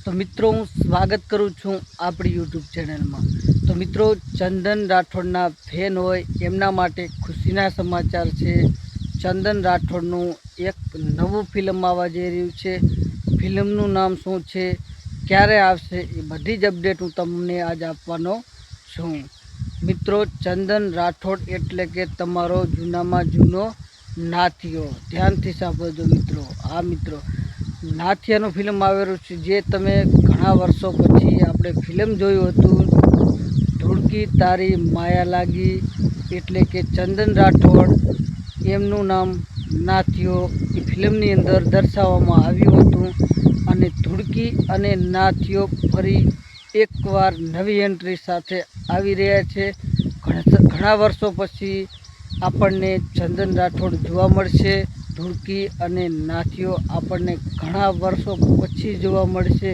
तो मित्रों हूँ स्वागत करूँ छूँ आपणी यूट्यूब चैनल में। तो मित्रों चंदन राठौड़ना फैन होय एमना माटे खुशीना समाचार है। चंदन राठौड़नु एक नवुं फिल्म आवा जई रह्युं छे। फिल्मनु नाम शुं छे, क्यारे आवशे, ए बधी ज अपडेट हूँ तमने आज आपवानो छूं। मित्रों चंदन राठौड़ एटले के तमारो जूनामां जूनो नाथियो। ध्यानथी सांभळजो मित्रों। आ मित्रों नाथियानु फिल्म आवेલું છે, જે તમે ઘણા વર્ષો પછી આપણે ફિલ્મ જોયું હતું ધૂળકી તારી માયા લાગી, એટલે કે ચંદન રાઠોડ એમનું નામ નાથિયો એ ફિલ્મની અંદર દર્શાવવામાં આવ્યું હતું। અને ધૂળકી અને નાથિયો ફરી એકવાર નવી એન્ટ્રી સાથે આવી રહ્યા છે। ઘણા વર્ષો પછી આપણને ચંદન રાઠોડ જોવા મળશે। ધૂળકી અને નાથિયો આપણને ઘણા વર્ષો પછી જોવા મળશે।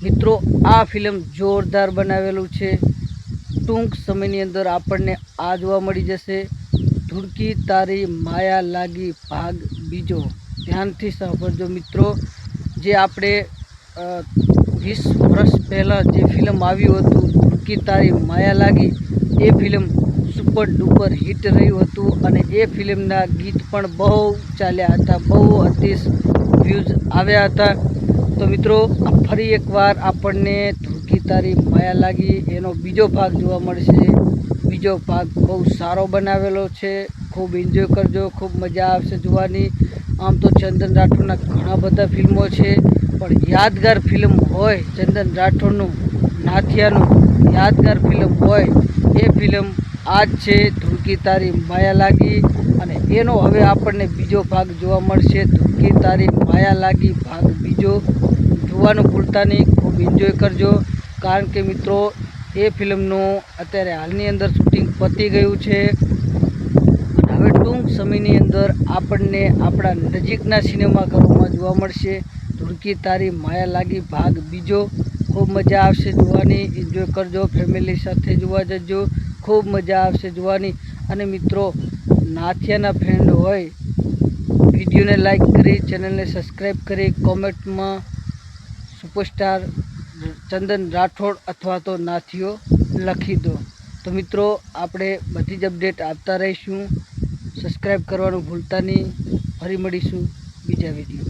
મિત્રો આ ફિલ્મ જોરદાર બનાવેલું છે। ટૂંક સમયની અંદર આપણને આ જોવા મળી જશે ધૂળકી તારી માયા લાગી ભાગ બીજો। ધ્યાનથી સાંભળજો મિત્રો। જે આપણે 20 વર્ષ પહેલાં જે ફિલ્મ આવ્યું હતું ધૂળકી તારી માયા લાગી, એ ફિલ્મ सुपर डुपर हिट रह्यु हतुं अने ए फिल्मना गीत पण बहु चाल्या हता, बहु अतिश व्यूज आव्या हता। तो मित्रों फरी एकवार आपणने धूळकी तारी माया लागी एनो बीजो भाग जोवा मळशे। बीजो भाग बहु सारो बनावेलो छे, खूब एन्जॉय करजो, खूब मजा आवशे जोवानी। आम तो चंदन राठौड़ना घणा बधा फिल्मों छे, पण यादगार फिल्म होय चंदन राठौड़नुं नाथियानुं यादगार फिल्म होय ए फिल्म आज छे धूळकी तारी माया लागी। अने एनो हवे आपणने बीजो भाग जोवा मळशे धूळकी तारी माया लागी भाग बीजो। जोवानुं भूलता नहीं, खूब एन्जॉय करजो, कारण के मित्रों ए फिल्मनुं अत्यारे हालनी अंदर शूटिंग पती गयुं छे। हवे टूंक समयनी अंदर आपणने आपणा नजीकना सिनेमाघरोमां जोवा मळशे धूळकी तारी माया लागी भाग बीजो। खूब मजा आवशे जोवानी, एन्जॉय करजो, फेमिली साथे जोवा जजो, खूब मजा आवशे जोवानी। अने मित्रों नाथियाना फ्रेंड होय विडियो ने लाइक करी, चैनल ने सब्सक्राइब करी, कॉमेंट में सुपरस्टार चंदन राठौड़ अथवा तो नाथियो लखी दो। तो मित्रों आपणे बधी ज अपडेट आपता रहीशुं। सब्सक्राइब करवानुं भूलता नहीं। फरी मळीशुं बीजा विडियो।